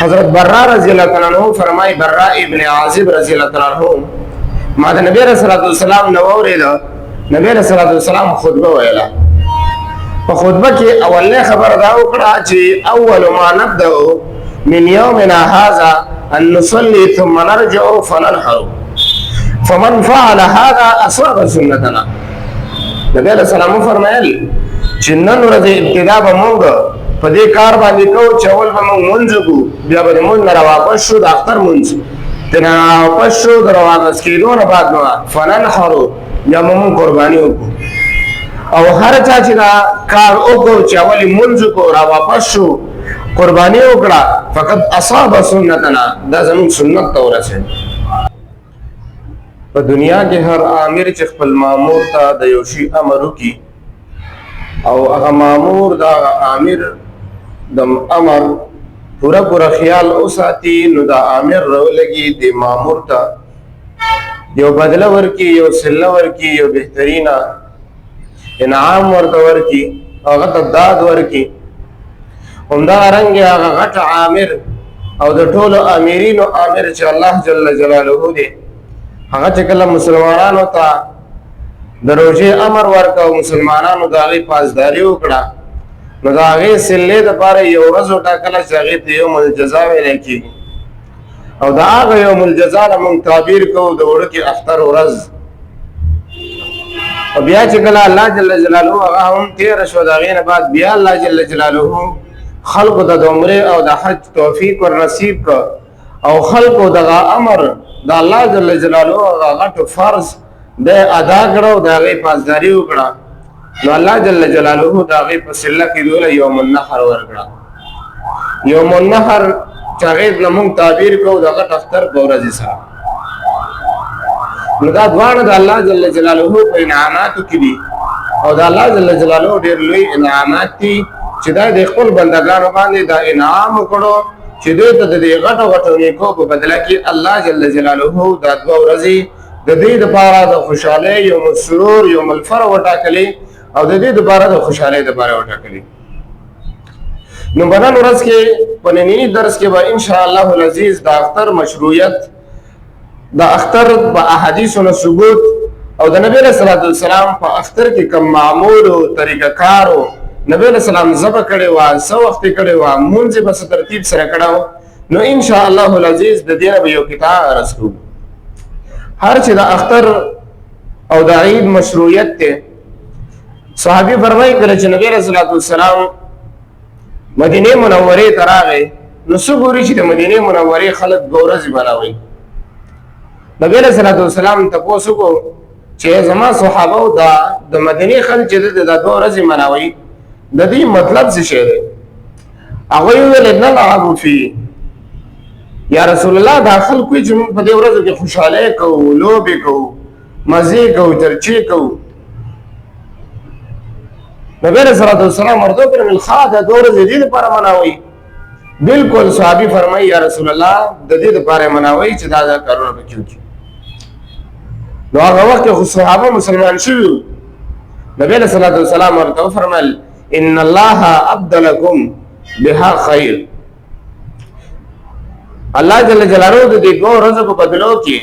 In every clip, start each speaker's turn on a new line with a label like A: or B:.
A: حضرت برا رضی اللہ تعالیٰ عنہ فرمائی، برا ابن عازب رضی اللہ تعالیٰ عنہ ما د نبی رسول الله والسلام نو اوریدا. نبی رسول الله والسلام خطبه ویلا. په خطبه کې اولنه خبر دا وکړه چې اول ما نبدا من يومنا هذا ان نصلي ثم نرجع فننحر فمن فعل هذا اصاب سنتنا. نبی رسول الله فرمایل چې نن ورځ ابتدا به موږ په دې کار باندې کو چې اول به موږ مونږ کو، بیا به موږ نه واپس شو د اختر مونږ تنا واپس شو د واپس کېدو نه بعد نو فننحر یا موږ قرباني وکړو. او هر چا چې دا کار وکړو چې اول مونږ کو را واپس شو قرباني وکړه فقط اصاب سنتنا، دا زموږ سنت ته ورسېد. په دنیا کې هر امیر چې خپل مامور ته د یو شي امر وکړي او هغه مامور دا امیر د امر پورا خیال اوساتي، نو دا امیر راولګي د مامور ته یو بدله ورکي، یو سله ورکي، یو بهترینه انعام ورته ورکي، هغه ته داد ورکي. همدا رنګ هغه غټ عامر او د ټولو امیرینو امیر چې الله جل جلاله دی، هغه چې کله مسلمانانو ته د روژې امر ورکړ، مسلمانانو د هغې پاسداري وکړه، نو د هغې سلې دپاره یو ورځ وټاکله چې هغې ته یوم الجزا ویلی کېږي. او د هغه یوم الجزا نه موږ تعبیر کوو د وړوکي اختر ورځ. او بیا چې کله الله جل جلاله هغه هم تېره شوه، د هغې نه بعد بیا الله جل جلاله خلقو ته د عمرې او د حج توفیق ور نصیب کړ، او خلقو دغه امر د الله جل جلاله هغه غټ فرض د ادا کړو، د هغې پاسداري وکړه، نو الله جل جلاله د هغې په صله کې دوله یوم النحر ورکړه. یوم النحر چې هغې نه موږ تعبیر کوو د غټ اختر په ورځې سره. نو دا دواړه د الله جل جلاله په انعاماتو کې دي، او د الله جل جلاله ډېر لوی انعامات دي چې دا د خپل بندګانو باندې دا انعام وکړو چې دوی ته د دې غټو نیکو په بدله کې الله جل جلاله دا دوه ورځې د دې دپاره د خوشحالۍ یوم السرور یوم الفرح وټاکلې، او د دې دپاره د خوشحالۍ دپاره وټاکلې. نو په نن ورځ کې په ننني درس کې به انشاءالله العزیز د اختر مشروعیت، د اختر په احادیثو نه ثبوت، او د نبی علیه الصلاة والسلام په اختر کې کوم معمول او طریقه کار و، نبی علیه السلام ذبح کړې وه، څه وخت یې کړې وه، مونځ یې به څه ترتیب سره کړی و، نو انشاءالله العزیز د دې نه به یو کتاب عرض کوو. هر چې د اختر او د عید مشروعیت دی، صحابي فرمایي کله چې نبی علیه الصلاة والسلام مدینې منورې ته راغی، نو څه ګوري چې د مدینې منورې خلک دوه ورځې بناوي. نبی علیه الصلاة والسلام تپوس وکړو چې زما صحابه د مدینې خلک چې دا دوه ورځې مناوي، د دې مطلب څه شی دی؟ هغوی وویل نلعب فيه، یا رسول الله دا خلک وایي چې موږ په دې ورځو کې خوشحالۍ کوو، لوبې کوو، مزې کوو، چرچې کوو. نبی علیه الصلاة والسلام ورته وکړل ښه دا دوه ورځې د دې دپاره مناوئ؟ بالکل. صحابي فرمایي یا رسول الله د دې دپاره یې مناوئ چې دا کارونه پکې وکړي. نو هغه وخت کې خو صحابه مسلمان شوي وو. نبی علیه الصلاة والسلام ورته وفرمیل ان الله ابدلکم بها خیر، الله جل جلاله د دې دوه ورځو په بدلو کې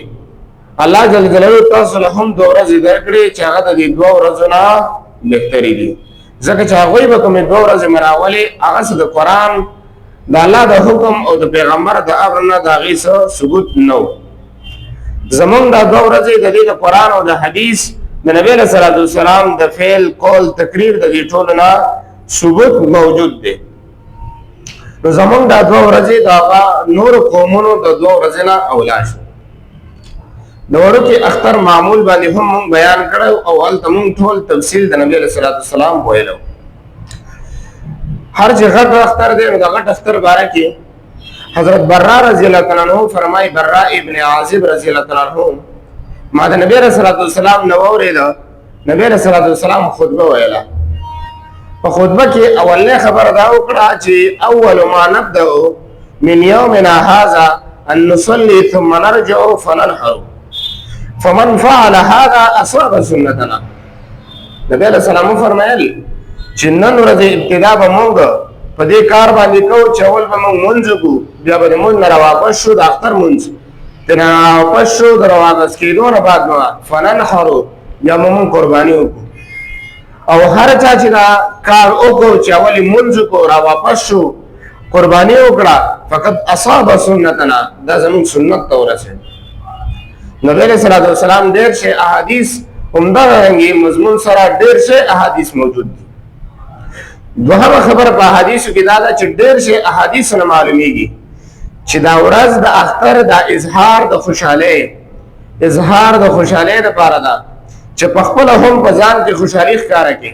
A: الله جل جلاله تاسو له هم دوه ورځې درکړې چې هغه د دې دوه ورځو نه بهترې دي، ځکه چې هغوی به کومې دوه ورځې مناولې هغه څه د قرآن د الله د حکم او د پیغمبر د امر نه د هغې څه ثبوت نه و. زمونږ دا دوه ورځې د دې د قرآن او د حدیث د نبی علیه الصلاة والسلام د فعل قول تقریر د دې ټولو نه ثبوت موجود دی. نو زمونږ دا دوه ورځې د هغه نورو قومونو د دوه ورځې نه اولا شو. د وړوکي اختر معمول باندې هم مونږ بیان کړی او هلته مونږ ټول تفصیل د نبی علیه الصلاة والسلام ویلو. هر چې غټ اختر دی نو د غټ اختر باره کې حضرت برا رضی اللہ تعالیٰ عنہ فرمائی، برا ابن عازب رضی اللہ تعالیٰ عنہ ما د نبی علیه الصلاة والسلام نو اورېده. نبی علیه الصلاة والسلام خطبه ویله. په خطبه کې اولنۍ خبره دا وکړه چې اول ما نبدأ من یومنا هذا ان نصلي ثم نرجع فننحر فمن فعل هذا اصاب سنتنا. نبی علیه السلام فرمایل چې نن ورځې ابتدا به موږ په په دې کار باندې کو چې اول به موږ مونځ وکړو بیا به د مونځ نه راواپس شو د اختر مونځ ترې راواپس شو د راواپس کېدو نه بعد نو فننحرو بیا به موږ قرباني وکړو او هر چا چې دا کار وکړو چې اول یې مونځ وکړو راواپس شو قرباني وکړه فقط اصاب سنتنا دا زموږ سنت ته ورسېد نبی علیہ الصلوۃ والسلام ډېر شی احادیث همدارنګې مضمون سره ډېر شی احادیث موجود دي دوهمه خبره په احادیثو کې دا ده چې ډېر شی احادیثو نه معلومیږي چې دا ورځ د اختر د اظهار د خوشحالۍ دپاره ده چې په خپله هم په ځان کې خوشحالي ښکاره کړي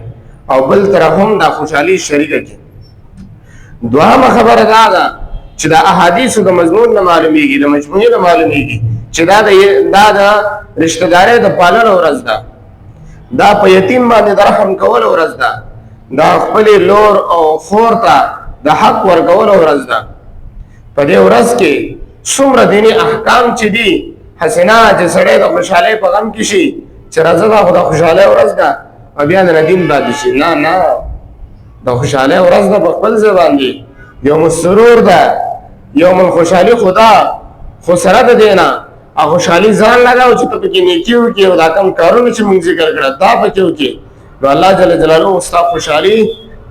A: او بل طرف هم دا خوشحالي شریکه کړي دوهمه خبره دا ده چې د احادیثو د مضمون نه معلومیږي د مجموعې نه معلومیږي چې دا د رشتہ دارۍ د پاللو ورځ ده دا په یتیم باندې د رحم کولو ورځ ده دا خپلې لور او خور ته د حق ورکولو ورځ ده په دې ورځ کې څومره دیني احکام چې دي حسنه چې سړی د خوشحالۍ په غم کې شي چې راځه دا خو د خوشحالۍ ورځ ده او بیا د ندیم پاتې شي نه د خوشحالۍ ورځ ده په خپل ځای باندې یوم السرور ده یوم الخوشحالي خدا خو سره د دې نه او خوشحالي ځان لګاو چې ته پکې نیکي وکړې او دا کوم کارونه چې موږ ذکر کړه دا پکې وکړې نو الله جل جلاله ستا خوشحالي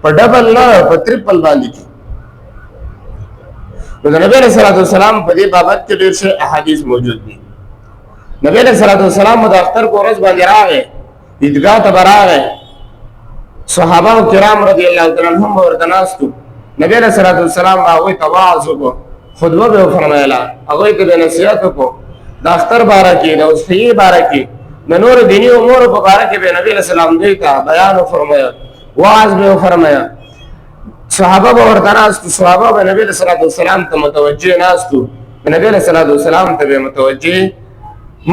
A: په ډبل نه په تریپل باندې کړي نو د نبی علیہ الصلوۃ والسلام په دې بابت کې ډېر څه احادیث موجود دي نبی علیہ الصلوۃ والسلام د اختر په ورځ باندې راغی عیدګاه ته راغی صحابه کرام رضی الله تعالی عنهم ورته ناستو نبی علیہ الصلوۃ والسلام هغوی ته وعظ وکړو خطبه به وفرمایله هغوی ته به نصیحت وکړو د اختر باره کې د اضحیې باره کې د نور دیني امور په باره کې به نبی علیہ السلام دوی ته بیان وفرمایه وعظ به وفرمایه صحابه به ورته ناستو صحابه به نبی علیہ الصلوۃ والسلام ته متوجه ناستو نبی علیہ الصلوۃ والسلام ته به متوجه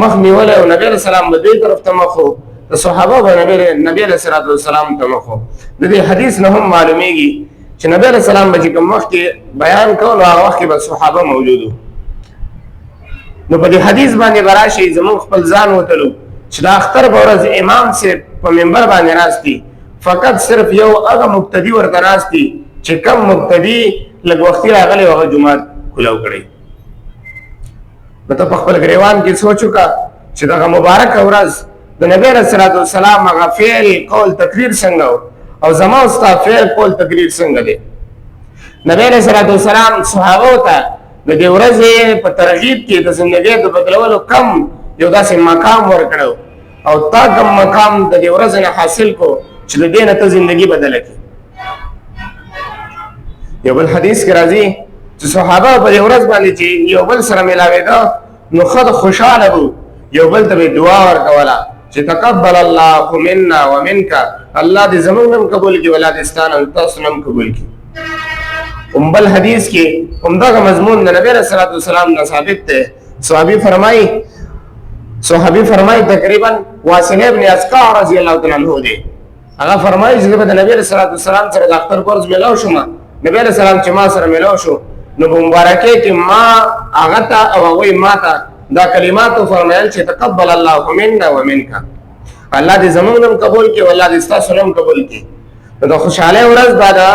A: مخ نیولی او نبی علیہ السلام به دوی طرف ته مخ و د صحابه به نبی علیہ الصلوۃ والسلام ته مخ و د دې حدیث نه هم معلومیږي چې نبی علیہ السلام به چې کوم وخت کې بیان کول هغه وخت کې به صحابه موجود وو نو په دې حدیث باندې به راشي زموږ خپل ځان وتلو چې د اختر په ورځ امام صاحب په منبر باندې ناست دي فقط صرف یو هغه مقتدي ورته ناست دي چې کم مقتدي لږ وختي راغلی هغه جومات کلاو کړی نو ته په خپل ګریوان کې سوچ وکړه چې دغه مبارکه ورځ د نبی علیہ الصلوۃ والسلام هغه فعل قول تقریر څنګه او زما او ستا فعل قول تقریر څنګه دی نبی علیہ الصلوۃ والسلام صحابه ته د دې ورځې په ترغیب کې د زندګۍ د بدلولو کم یو داسې مقام ورکړو او تا کم مقام د دې ورځې نه حاصل کو چې د دې نه ته زندګي بدله کړي یو بل حدیث کې راځي چې صحابه په دې ورځ باندې چې یو بل سره ملاوېده نو خود خوشاله وو یو بل ته دعا ورکوله چې تقبل الله منا ومنك الله دې زموږ هم قبول کړي ولادت ستانه تاسو هم قبول کړي بل حدیث کې همدغه مضمون د نبی علیہ الصلوۃ والسلام نه ثابت دی صحابي فرمایي تقریبا واصله ابن اسقع رضی الله تعالی عنہ دی هغه فرمایي چې د نبی علیہ الصلوۃ والسلام سره د اختر پرز ملاو شوم نبی علیہ السلام چې ما سره ملاو شو نو مبارکه کې ما هغه ته او هغه ما ته دا کلمات فرمایل چې تقبل الله منا ومنك الله دې زموږ هم قبول کړي او الله دې تاسو هم قبول کړي دا خوشاله ورځ دا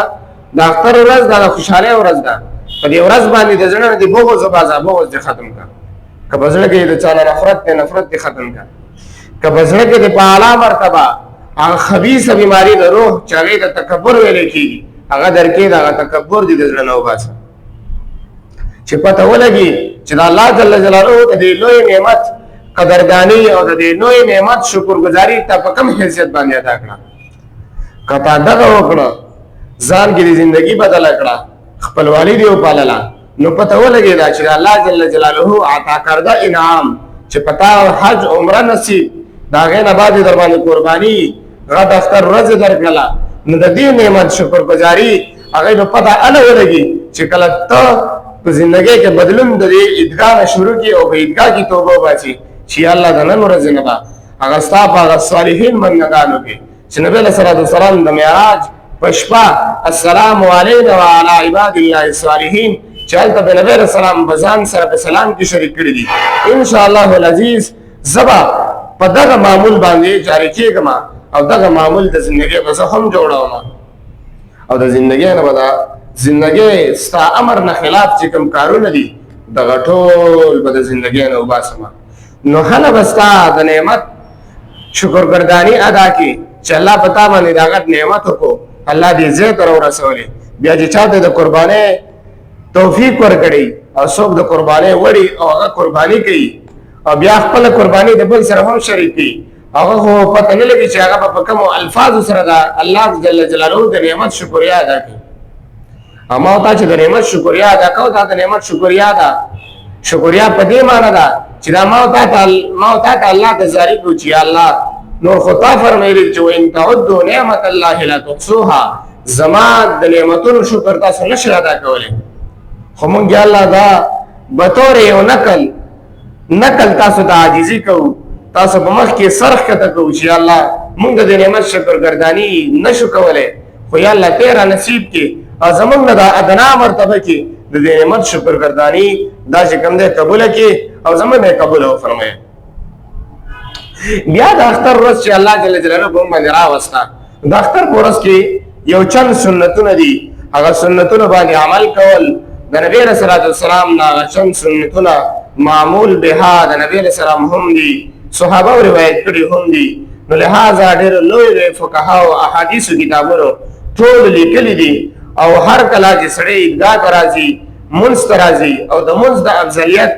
A: د اختر ورځ دا خوشاله ورځ ده په دې ورځ باندې د زړه د بغض او بغض دې ختم کا کله زړه کې د چا نفرت دې ختم کا کله زړه کې د اعلی مرتبه هغه خبيثه بیماری د روح چې هغه د تکبر ویل کېږي هغه درکې دا تکبر دې د زړه نه وباسه چې پته ولګي چې الله جل جلاله د دې لوی نعمت قدردانی او د دې لوی نعمت شکرګزاري ته په کوم حیثیت باندې ادا کړه کته دغه وکړه ځان کې زندگی بدل کړه خپلوالی دی وپالله نو پته ولګی دا چې الله جل جلاله عطا کړدا انعام چې پتا حج عمره نصیب دا غي نه بعد در باندې قرباني غد اختر ورځ درکړه نو د دې نعمت شکرګزاري هغه په پتا اله ولګي چې کله ته په ژوندۍ کې بدلون د عیدګاه شروع کی او په عیدګاه کې توبه وباسي چې الله د نن ورځ نه با هغه ستاسو صالحین منګانو کې چې نبی صلی الله علیه وسلم د معراج پشپا السلام علینا وعلى عباد الله الصالحین چالت به نبی رسول الله بزان سره په سلام کې شریک کړی دي ان شاء الله العزیز زبا په دغه معمول باندې جاری کېږم او دغه معمول د زندګۍ په هم جوړاوم او د زندګۍ نه ودا زندګي ستا امر نه خلاف چې کوم کارونه دي دغه ټول به د زندګۍ نه وباسم نو هله به ستا د نعمت شکرګرداني ادا کړي چې الله په تا باندې د هغه نعمت وکړو الله دې زه ته ورسولې بیا چې چاته د قربانۍ توفیق ورکړي او څوک د قربانۍ وړي او هغه قرباني کوي او بیا خپل قرباني د بل سره هم شریک کوي هغه خو پته نه لګي چې هغه په کومو الفاظو سره د الله جل جلاله د نعمت شکریا ادا کوي اما تا چې د نعمت شکریا ادا کوو دا د نعمت شکریا ده شکریا په دې معنی ده چې دا ما او تا الله ته جاری کړو چې الله نور خطا فرمایلی چې وان تعدوا نعمت الله لا تحصوها زما د نعمتونو شکر تاسو نشئ ادا کولی خو مونږ الله دا بطور یو نقل تاسو ته عاجزي کوو تاسو په مخ کې سرخ کته کوو چې الله مونږ د نعمت شکرګرداني نشو کولی خو یا الله تیرا نصیب کې او زمونږ د ادنا مرتبه کې د نعمت شکرګرداني دا چې کوم دی قبول کړي او زمونږ یې قبول وفرمایي بیا د اختر ورځ چې الله جل جلاله په موږ باندې راوسته د اختر په ورځ کې یو چند سنتونه دي هغه سنتونه باندې عمل کول د نبی رسول الله والسلام نه هغه چند سنتونه معمول بها د نبی رسول الله هم دي صحابه روایت کړي هم دي نو لہذا ډېر لوی فقها او احادیث کتابونو ټول لیکلي دي او هر کله چې سړی عیدګاه ته راځي منځ ته راځي او د منځ د افضلیت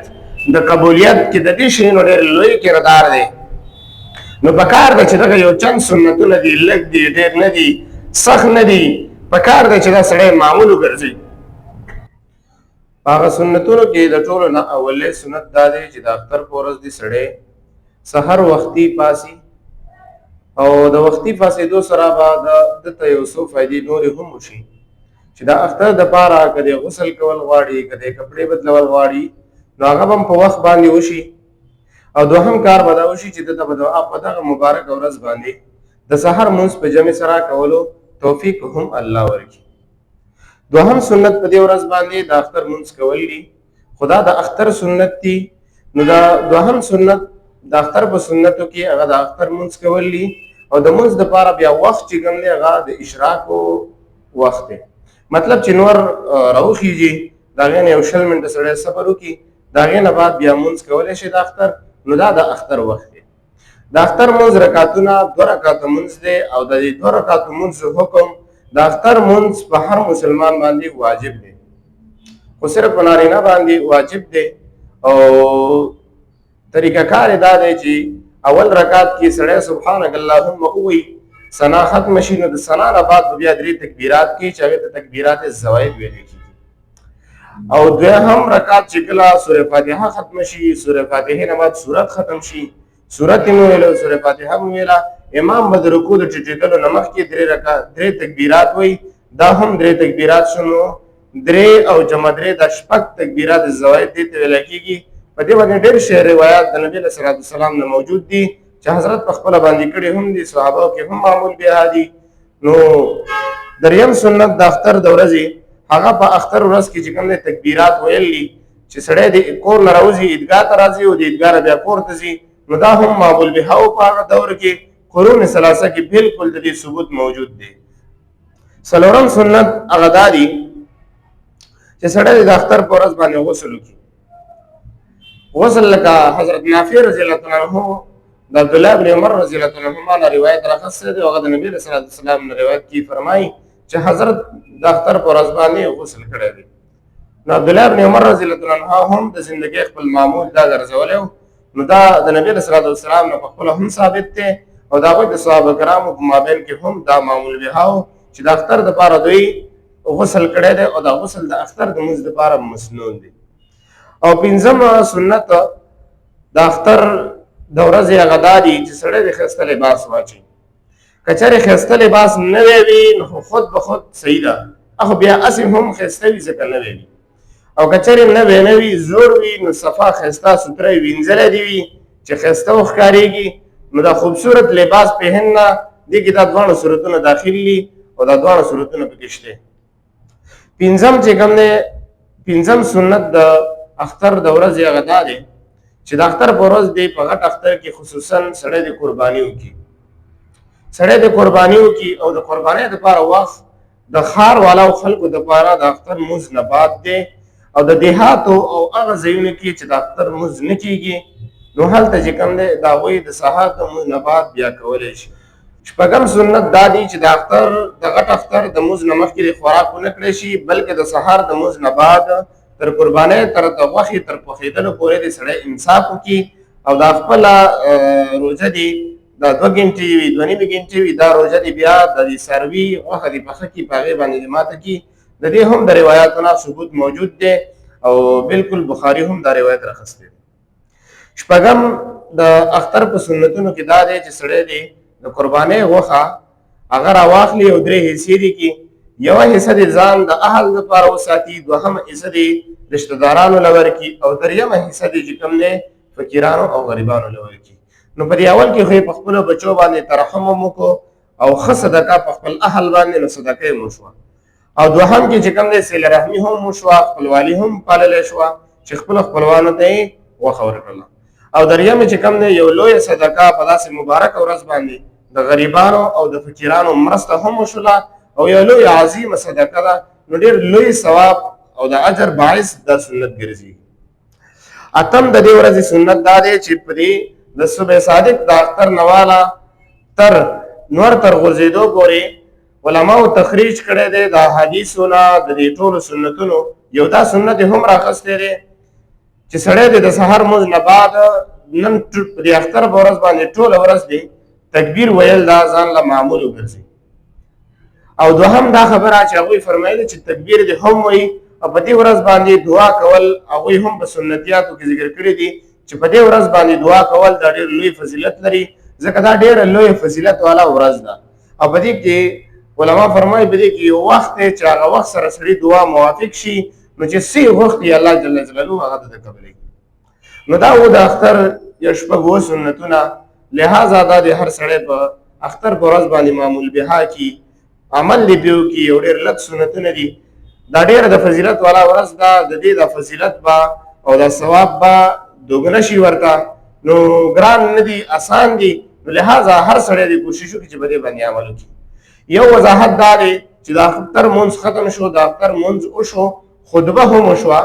A: د قبولیت کې د دې شیانو ډېر لوی کردار دی نو پکار ده چې دغه یو چند سنتونه دي لږ دي ډېر نه دي سخت نه دي پکار ده چې دا سړی معمول وګرځي هغه سنتونو کې د ټولو نه اولې سنت دا دی چې د اختر په ورځ دي سړی سحر وختي پاسي او د وختي پاسېدو سره به دته یو څو فایدې نورې هم وشي چې دا اختر دپاره که د غسل کول غواړي که د کپړې بدلول غواړي نو هغه به هم په وخت باندې وشي او دوهم کار به دا وشي چې دته به په دغه مبارک ورځ باندې د سحر مونځ په جمع سره کولو توفیق هم الله ورکړي دوهم سنت په دې ورځ باندې د اختر مونځ کول دي خدا د اختر سنت دي نو دا دوهم سنت د اختر په سنتو کې هغه د اختر مونځ کول دي او د مونځ دپاره بیا وخت چې کوم دی هغه د اشراقو وخت دی مطلب چې نور راوخیږي د هغې نه یو 20 منټه سړی صبر وکړي د هغې نه بعد بیا مونځ کولی شي د اختر نو دا د اختر وخت دی د اختر مونځ رکعتونه 2 رکعته مونځ دی او د دې 2 رکعتو مونځ حکم د اختر مونځ په هر مسلمان باندې واجب دی خو صرف په نارینه باندې واجب دی او طریقه کار دا دی چې اول رکعت کې سړی سبحانک اللهم ووایي ثنا ختم شي نو د ثنا نه بعد بیا 3 تکبیرات کې چې هغې ته تکبیرات الزوائد ویلی کېږي او دویم رکعت چې کله سوره فاتحه ختم شي سوره فاتحې نه بعد سورت ختم شي سورت یې وویله سوره فاتحه هم وویله امام به د رکوع د ټیټېدلو نه مخکې 3 تکبیرات وایي دا هم 3 تکبیرات شنو 3 او جمع 3 دا 6 تکبیرات الزوائد دې ته ویلی کېږي په دې باندې ډېر شی روایات د نبي علیه صلات وسلام نه موجود دي چې حضرت په خپله باندې کړي هم دي صحابو کې هم معمول بیا دي نو دریم سنت د اختر د ورځې هغه په اختر ورځ کې چې کوم دی تکبیرات ویل دي چې سړی د کور نه راوځي عیدګاه ته راځي او د عیدګاه نه بیا کور ته ځي نو دا هم معمول بها او په هغه دور کې قرون ثلاثه کې بالکل د دې ثبوت موجود دی څلورم سنت هغه دا دی چې سړی د اختر په ورځ باندې غسل وکړي غسل لکه حضرت نافع رضی الله عنه د عبدالله بن عمر رضی الله عنهما نه روایت راخسته دی هغه د نبی صلی الله علیه وسلم نه روایت کی فرمایي چې حضرت د اختر په ورځ باندې غسل کړی دی نو عبدالله بن عمر رضی الله عنه هم د زندګۍ خپل معمول دا ګرځولی نو دا د نبی صلی الله علیه وسلم نه په خپله هم ثابت دی او د هغوی د صحابه کرامو په مابین کې هم دا معمول بها و چې د اختر دپاره دوی غسل کړی دی او دا غسل د اختر د مونځ دپاره مسنون دی او پنځم سنت د اختر د ورځې هغه دا دي چې سړی د ښایسته لباس واچوي که چېرې ښایسته لباس نوی وي نو خود به خود صحیح ده خو بیا هسې هم ښایسته وي ځکه نوی وي او که چېرې نوی نه وي زوړ وي نو صفا ښایسته سوتره وینځلی دي وي چې ښایسته وښکارېږي نو دا خوبصورت لباس پهن نه دې کې دا دواړه صورتونه داخل دي او دا دواړه صورتونه پکې شته پنځم چې کوم دی پنځم سنت د اختر د ورځې هغه دا دی چې د اختر په ورځ دی په غټ اختر کې خصوصا سړی د قرباني وکړي سړی د قرباني وکړي او د قربانۍ دپاره وخت د ښار والاو خلکو دپاره د اختر مونځ نه بعد دی او د دیهاتو او هغه ځایونو کې چې د اختر مونځ نه کیږي نو هلته چې کوم دی د هغوی د سهار د مونځ نه بعد بیا کولی شي. شپږم سنت دا دی چې د اختر د غټ اختر د مونځ نه مخکې د خوراک ونه کړی شي، بلکې د سهار د مونځ نه بعد تر قربانۍ تر د غوښې تر پخېدلو پورې د سړی امساک وکړي او دا خپله روژه دي دا 2 ګنټې وي 2.5 ګنټې وي دا روژه دي بیا د دې څاروي غوښه دې پخه کړي په هغې باندې دې ماته کړي. د دې هم د روایاتو نه ثبوت موجود دی او بالکل بخاري هم دا روایت راخستی دی. شپږم د اختر په سنتونو کې دا دی چې سړی دی د قربانۍ غوښه هغه راواخلي او 3 حصې دي کې یوه حصه د ځان د اهل لپاره وساتي، دوهمه حصه د رشته دارانو له ورکړي او دریمه حصه د چې کوم دی فقیرانو او غریبانو له ورکړي. نو په دې اول کې خو یې په خپلو بچو باندې ترحم هم وکړو او ښه صدقه په خپل اهل باندې نو صدقه یې وشوه او دوهم کې چې کوم دی صله رحمي هم وشوه، خپلوالي هم پاللی شوه چې خپلو خپلوانو ته یې غوښه ورکړله او دریمه چې کوم دی یو لویه صدقه په داسې مبارکه ورځ باندې د غریبانو او د فقیرانو مرسته هم وشوله او یو لوی عظیمه صدقه ده نو ډېر لوی ثواب او د اجر باعث دا سنت ګرځي. اتم د دې ورځې سنت دا دی چې په دې د صبح صادق د اختر نواله تر نور تر غورځېدو پورې علماو تخریج کړی دی د احادیثو نه د دې ټولو سنتونو. یو دا سنت یې هم راخستی دی چې سړی دی د سهار مونځ نه بعد نن په دې اختر په ورځ باندې ټوله ورځ دی تکبیر ویل دا ځان له معمول وګرځي او دوهم دا خبره چې هغوی فرمایلي چې تکبیر دې هم وایي او په دې ورځ باندې دعا کول هغوی هم په سنتیاتو کې ذکر کړي دي چې په دې ورځ باندې دعا کول دا ډېر لوی فضیلت لري ځکه دا ډېره لوی فضیلت والا ورځ ده او په دې کې علما فرمایي په دې کې یو وخت دی چې هغه وخت سره سړي دعا موافق شي نو چې څه وخت یې الله جل جلاله هغه ته قبلوي. نو دا و د اختر یو شپږ سنتونه لہذا دا د هر سړی په اختر په ورځ باندې معمول بها کي عمل دې پې وکړي یو ډېر لږ سنتونه دي دا ډېره د فضیلت والا ورځ ده د دې د فضیلت به او د ثواب به دوګنه شي ورته نو ګران نه دي آسان دي نو لہذا هر سړی دې کوشش وکړي چې په دې باندې عمل وکړي. یو وضاحت دا دی چې د اختر مونځ ختم شو د اختر مونځ وشو خطبه هم وشوه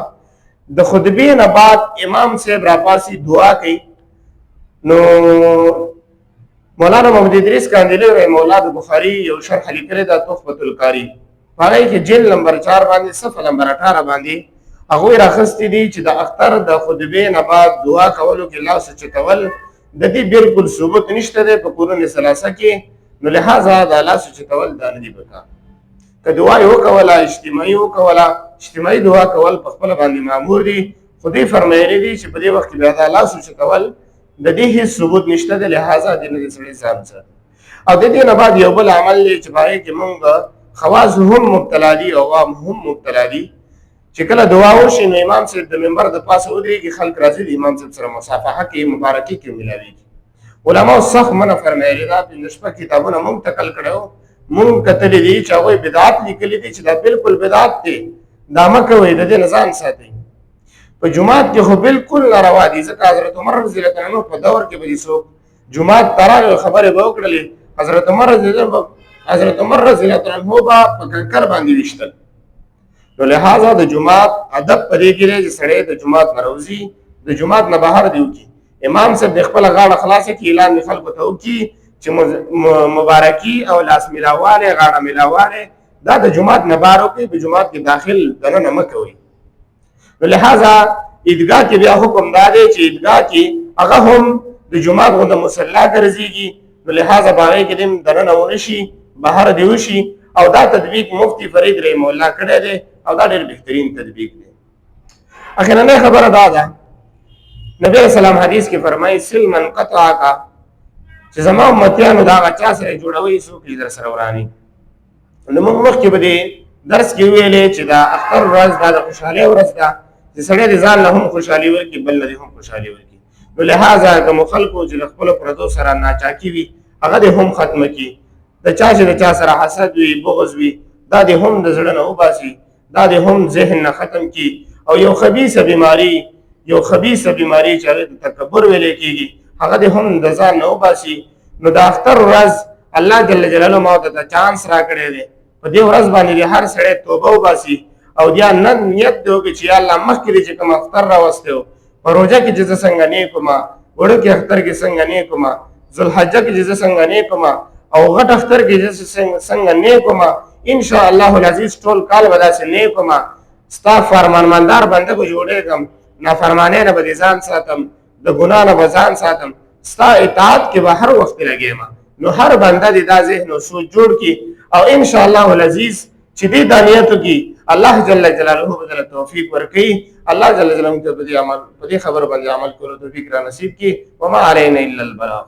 A: د خطبې نه بعد امام صاحب راپاسي دعا کوي نو مولانا محمد ادریس کاندیلی رحمه الله د بخاري یو شرح لیکلی ده تحفة القاري په هغې کې جلد نمبر 4 باندې صفحه نمبر 18 باندې هغوی راخستی دي چې د اختر د خطبې نه بعد دعا کولو کې لاس اوچتول د دې بالکل ثبوت نشته دی په قرون ثلاثه کې نو لہذا د لاس اوچتول دا نه دي پکار که دعا یې وکوله اجتماعي وکوله اجتماعي دعا کول په خپله باندې معمور دي خو دوی فرمایلي دي چې په دې وخت کې بیا دا لاس اوچتول د دې هیڅ ثبوت نشته دی لہذا دې نه دې سړی ځان ساتي او د دې نه بعد یو بل عمل دی چې په هغې کې مونږ خواص هم مبتلا دي او عوام هم مبتلا دي چې کله دعا وشي نو امام صاحب د منبر د پاسه ودرېږي خلک راځي د امام صاحب سره مصافحه کوي مبارکي کې ملاویږي. علماو سخت منع فرمایلي ده پنځه شپږ کتابونه مونږ تکل کړی وو مونږ کتلي دي چې هغوی بدعت لیکلي دي چې دا بالکل بدعت دی دا مه کوئ د دې نه ځان ساتئ. په جومات کې خو بالکل ناروا دي ځکه حضرت عمر رضی الله عنه په دور کې به دي څوک جومات ته راغی خبرې به وکړلې حضرت عمر رضی الله عنه به په کنکر باندې ویشتل نو لہذا د جومات ادب په دې کې دی چې سړی د جومات نه راوځي د جومات نه بهر دې وکړي امام صاحب د خپله غاړه خلاصه کړي اعلان د خلکو ته وکړي چې مبارکي او لاس میلاوالی غاړه میلاوالی دا د جومات نه بهر وکړي په جومات کې داخل دننه مه کوئ. نو لہذا عیدګاه کې بیا حکم دا دی چې عیدګاه کې هغه هم د جومات غونده مصلا ګرځېږي نو لہذا په هغې کې دې دننه ونه شي بهر دې وشي او دا تطبیق مفتی فرید رحمه الله کړی دی او دا ډېر بهترین تطبیق دی. اخرنۍ خبره دا ده نبی علیه السلام حدیث کې فرمایي سل من قطعک چې زما امتیانو د هغه چا سره جوړوئ څوک یې در سره وراني. نو موږ مخکې به دې درس کې ویلې چې دا اختر ورځ دا د خوشحالۍ ورځ ده چې سړی د ځان له هم خوشحالي ورکړي بل له دې هم خوشحالي ورکړي نو لہذا کومو خلکو چې له خپلو پردو سره ناچاکي وي هغه دې هم ختمه کړي د چا چې د چا سره حسد وي بغض وي دا دې هم د زړه نه وباسي دا دې هم ذهن نه ختم کړي او یو خبیثه بیماري چې هغې ته تکبر ویلی کېږي هغه دې هم د ځان نه وباسي. نو د اختر ورځ الله جل جلاله ما ته چانس راکړی دی په په دې ورځ باندې هر سړی توبه وباسي او بیا نن نیت دی وکړي چې یا الله مخکې دې چې کوم اختر راوستی و په روژه کې چې زه څنګه نیک وم وړوکي اختر کې څنګه نیک وم ذوالحجه کې چې زه څنګه نیک وم او غټ اختر کې چې څنګه نیک وم انشاءالله العزیز ټول کال به داسې نیک وم ستا فرمانمندار بنده به جوړېږم نافرمانۍ نه به دې ځان ساتم د ګناه نه به ځان ساتم ستا اطاعت کې به هر وخت لګېم نو هر بنده دې دا ذهن او سوچ جوړ کړي او انشاءالله العزیز چې دې دا نیت وکړي الله جل جلاله به دله توفیق ورکوي الله جل جلاله ته په دې خبرو باندې عمل کولو توفیق را نصیب کړي وما علینا الا البلاغ